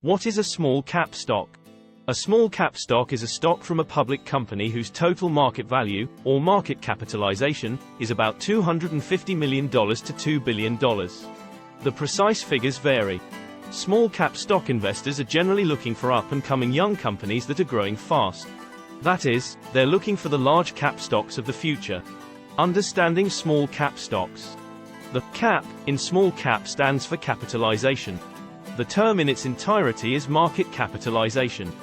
What is a small cap stock? A small cap stock is a stock from a public company whose total market value, or market capitalization, is about $250 million to $2 billion. The precise figures vary. Small cap stock investors are generally looking for up-and-coming young companies that are growing fast. That is, they're looking for the large cap stocks of the future. Understanding small cap stocks. The cap in small cap stands for capitalization. The term in its entirety is market capitalization.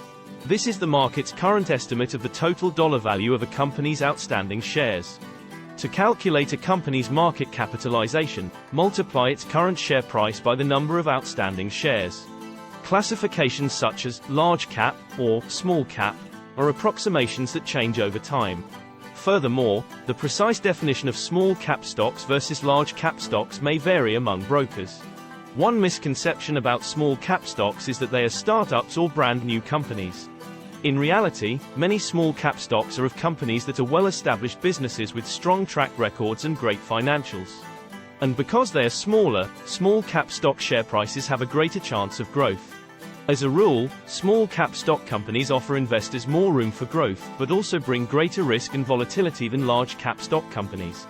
This is the market's current estimate of the total dollar value of a company's outstanding shares. To calculate a company's market capitalization, multiply its current share price by the number of outstanding shares. Classifications such as large cap or small cap are approximations that change over time. Furthermore, the precise definition of small cap stocks versus large cap stocks may vary among brokers. One misconception about small cap stocks is that they are startups or brand new companies. In reality, many small cap stocks are of companies that are well-established businesses with strong track records and great financials. And because they are smaller, small cap stock share prices have a greater chance of growth. As a rule, small cap stock companies offer investors more room for growth, but also bring greater risk and volatility than large cap stock companies.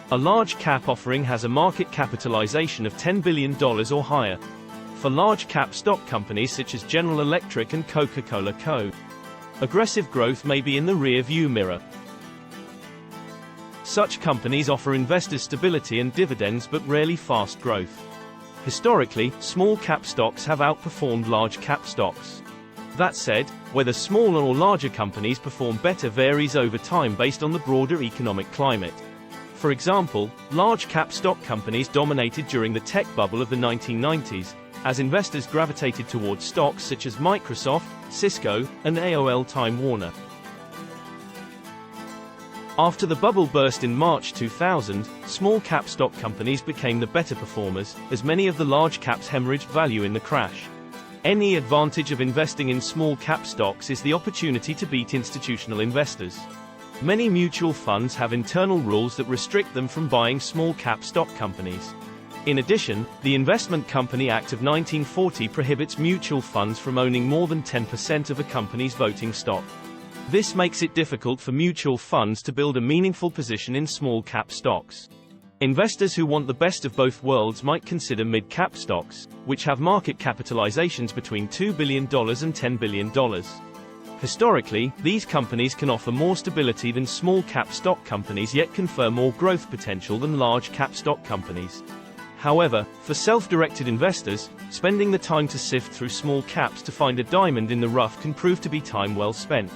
A large cap offering has a market capitalization of $10 billion or higher. For large cap stock companies such as General Electric and Coca-Cola Co., aggressive growth may be in the rear-view mirror. Such companies offer investors stability and dividends but rarely fast growth. Historically, small cap stocks have outperformed large cap stocks. That said, whether smaller or larger companies perform better varies over time based on the broader economic climate. For example, large cap stock companies dominated during the tech bubble of the 1990s, as investors gravitated towards stocks such as Microsoft, Cisco, and AOL Time Warner. After the bubble burst in March 2000, small cap stock companies became the better performers, as many of the large caps hemorrhaged value in the crash. Any advantage of investing in small cap stocks is the opportunity to beat institutional investors. Many mutual funds have internal rules that restrict them from buying small cap stock companies. In addition, the Investment Company Act of 1940 prohibits mutual funds from owning more than 10% of a company's voting stock. This makes it difficult for mutual funds to build a meaningful position in small-cap stocks. Investors who want the best of both worlds might consider mid-cap stocks, which have market capitalizations between $2 billion and $10 billion. Historically, these companies can offer more stability than small-cap stock companies yet confer more growth potential than large-cap stock companies. However, for self-directed investors, spending the time to sift through small caps to find a diamond in the rough can prove to be time well spent.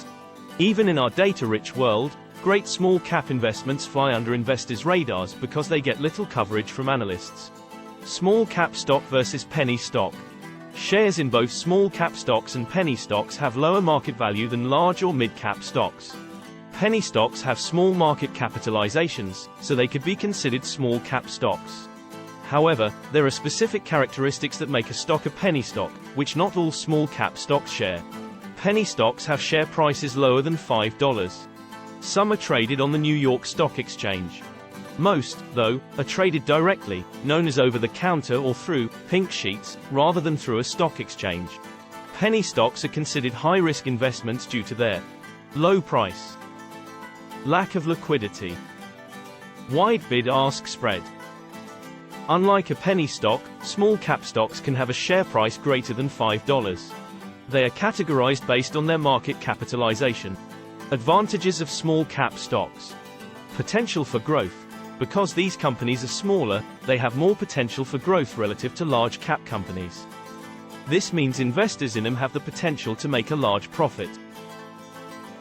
Even in our data-rich world, great small-cap investments fly under investors' radars because they get little coverage from analysts. Small-cap stock versus penny stock. Shares in both small-cap stocks and penny stocks have lower market value than large or mid-cap stocks. Penny stocks have small market capitalizations, so they could be considered small-cap stocks. However, there are specific characteristics that make a stock a penny stock, which not all small-cap stocks share. Penny stocks have share prices lower than $5. Some are traded on the New York Stock Exchange. Most, though, are traded directly, known as over-the-counter or through pink sheets, rather than through a stock exchange. Penny stocks are considered high-risk investments due to their low price, lack of liquidity, wide bid-ask spread. Unlike a penny stock, small-cap stocks can have a share price greater than $5. They are categorized based on their market capitalization. Advantages of small-cap stocks. Potential for growth. Because these companies are smaller, they have more potential for growth relative to large-cap companies. This means investors in them have the potential to make a large profit.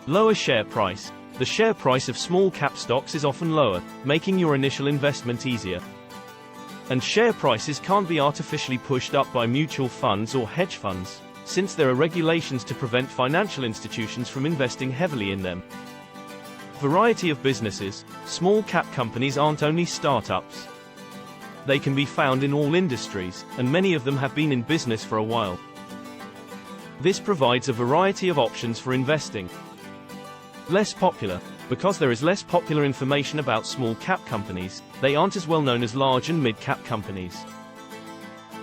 Lower share price. The share price of small-cap stocks is often lower, making your initial investment easier. And share prices can't be artificially pushed up by mutual funds or hedge funds, since there are regulations to prevent financial institutions from investing heavily in them. Variety of businesses. Small-cap companies aren't only startups. They can be found in all industries, and many of them have been in business for a while. This provides a variety of options for investing. Less popular. Because there is less popular information about small-cap companies, they aren't as well known as large and mid-cap companies.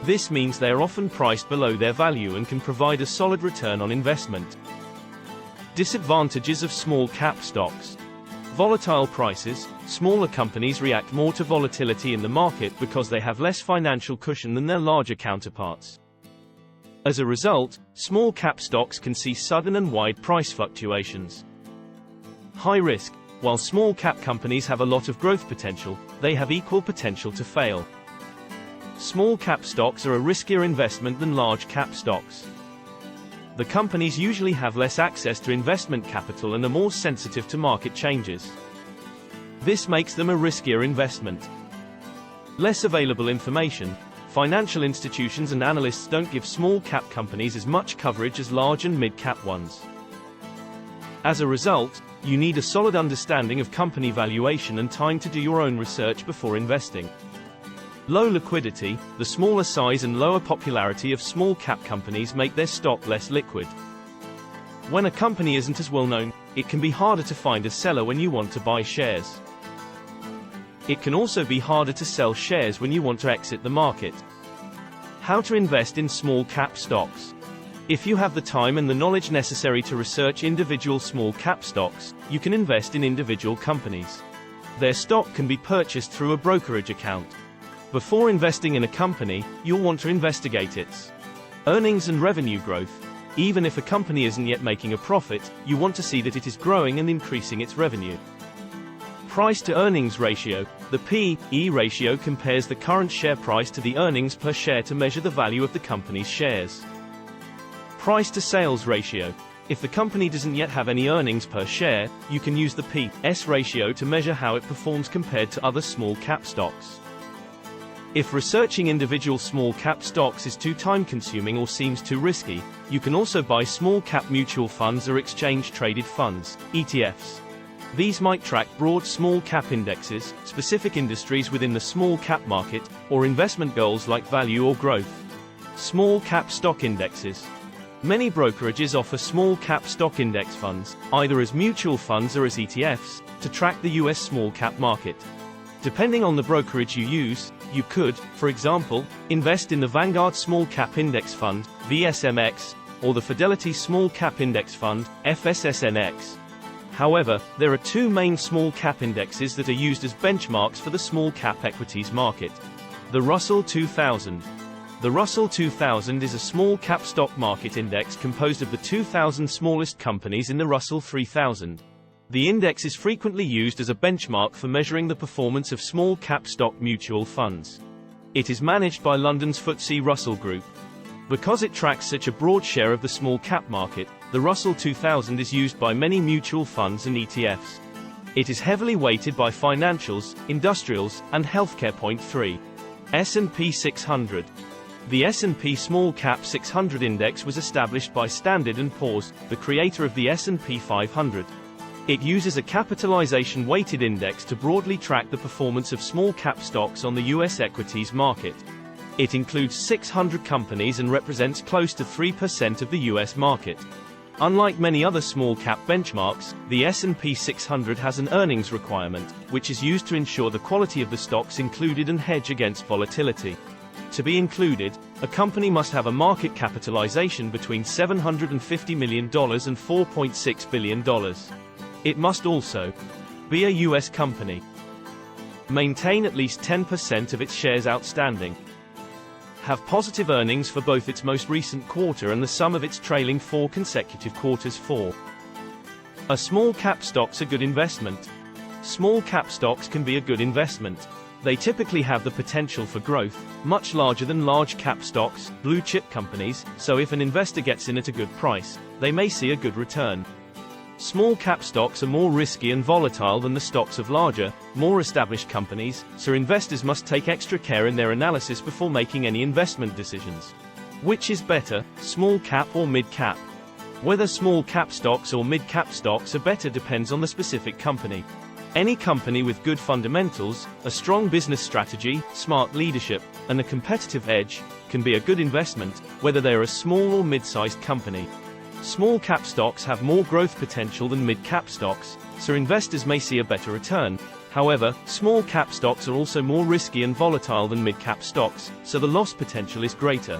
This means they are often priced below their value and can provide a solid return on investment. Disadvantages of small cap stocks. Volatile prices. Smaller companies react more to volatility in the market because they have less financial cushion than their larger counterparts. As a result, small cap stocks can see sudden and wide price fluctuations. High risk. While small cap companies have a lot of growth potential, they have equal potential to fail. Small cap stocks are a riskier investment than large cap stocks. The companies usually have less access to investment capital and are more sensitive to market changes. This makes them a riskier investment. Less available information. Financial institutions and analysts don't give small cap companies as much coverage as large and mid cap ones. As a result, you need a solid understanding of company valuation and time to do your own research before investing. Low liquidity. The smaller size and lower popularity of small cap companies make their stock less liquid. When a company isn't as well known, it can be harder to find a seller when you want to buy shares. It can also be harder to sell shares when you want to exit the market. How to invest in small cap stocks. If you have the time and the knowledge necessary to research individual small cap stocks, you can invest in individual companies. Their stock can be purchased through a brokerage account. Before investing in a company, you'll want to investigate its earnings and revenue growth. Even if a company isn't yet making a profit, you want to see that it is growing and increasing its revenue. Price to earnings ratio. The P/E ratio compares the current share price to the earnings per share to measure the value of the company's shares. Price to sales ratio. If the company doesn't yet have any earnings per share, you can use the P/S ratio to measure how it performs compared to other small cap stocks. If researching individual small cap stocks is too time-consuming or seems too risky, you can also buy small cap mutual funds or exchange-traded funds, ETFs. These might track broad small cap indexes, specific industries within the small cap market, or investment goals like value or growth. Small cap stock indexes. Many brokerages offer small cap stock index funds, either as mutual funds or as ETFs, to track the US small cap market. Depending on the brokerage you use, you could, for example, invest in the Vanguard Small Cap Index Fund, VSMX, or the Fidelity Small Cap Index Fund, FSSNX. However, there are two main small cap indexes that are used as benchmarks for the small cap equities market. The Russell 2000. The Russell 2000 is a small cap stock market index composed of the 2,000 smallest companies in the Russell 3000. The index is frequently used as a benchmark for measuring the performance of small cap stock mutual funds. It is managed by London's FTSE Russell Group. Because it tracks such a broad share of the small cap market, the Russell 2000 is used by many mutual funds and ETFs. It is heavily weighted by financials, industrials, and healthcare. 3. S&P 600. The S&P Small Cap 600 Index was established by Standard & Poor's, the creator of the S&P 500. It uses a capitalization weighted index to broadly track the performance of small cap stocks on the US equities market. It includes 600 companies and represents close to 3% of the US market. Unlike many other small cap benchmarks, the S&P 600 has an earnings requirement, which is used to ensure the quality of the stocks included and hedge against volatility. To be included, a company must have a market capitalization between $750 million and $4.6 billion. It must also be a US company, maintain at least 10% of its shares outstanding, have positive earnings for both its most recent quarter and the sum of its trailing 4 consecutive quarters. 4. Are small cap stocks a good investment? Small cap stocks can be a good investment. They typically have the potential for growth, much larger than large cap stocks, blue chip companies, so if an investor gets in at a good price, they may see a good return. Small cap stocks are more risky and volatile than the stocks of larger, more established companies, so investors must take extra care in their analysis before making any investment decisions. Which is better, small cap or mid cap? Whether small cap stocks or mid cap stocks are better depends on the specific company. Any company with good fundamentals, a strong business strategy, smart leadership, and a competitive edge can be a good investment, whether they are a small or mid-sized company. Small cap stocks have more growth potential than mid-cap stocks, so investors may see a better return, However, small cap stocks are also more risky and volatile than mid-cap stocks, so the loss potential is greater.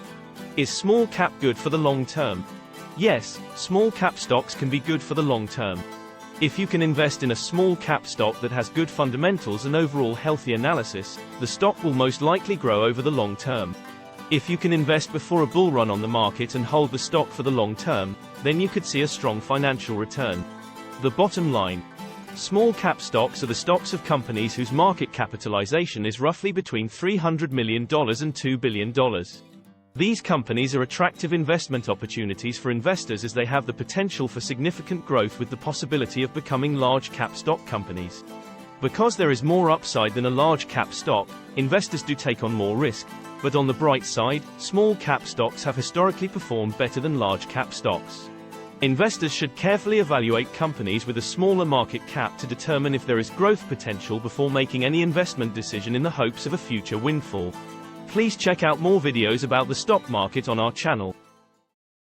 Is small cap good for the long term? Yes, small cap stocks can be good for the long term. If you can invest in a small cap stock that has good fundamentals and overall healthy analysis, the stock will most likely grow over the long term. If you can invest before a bull run on the market and hold the stock for the long term, then you could see a strong financial return. The bottom line. Small cap stocks are the stocks of companies whose market capitalization is roughly between $300 million and $2 billion. These companies are attractive investment opportunities for investors as they have the potential for significant growth with the possibility of becoming large cap stock companies. Because there is more upside than a large cap stock, investors do take on more risk, but on the bright side, small cap stocks have historically performed better than large cap stocks. Investors should carefully evaluate companies with a smaller market cap to determine if there is growth potential before making any investment decision in the hopes of a future windfall. Please check out more videos about the stock market on our channel.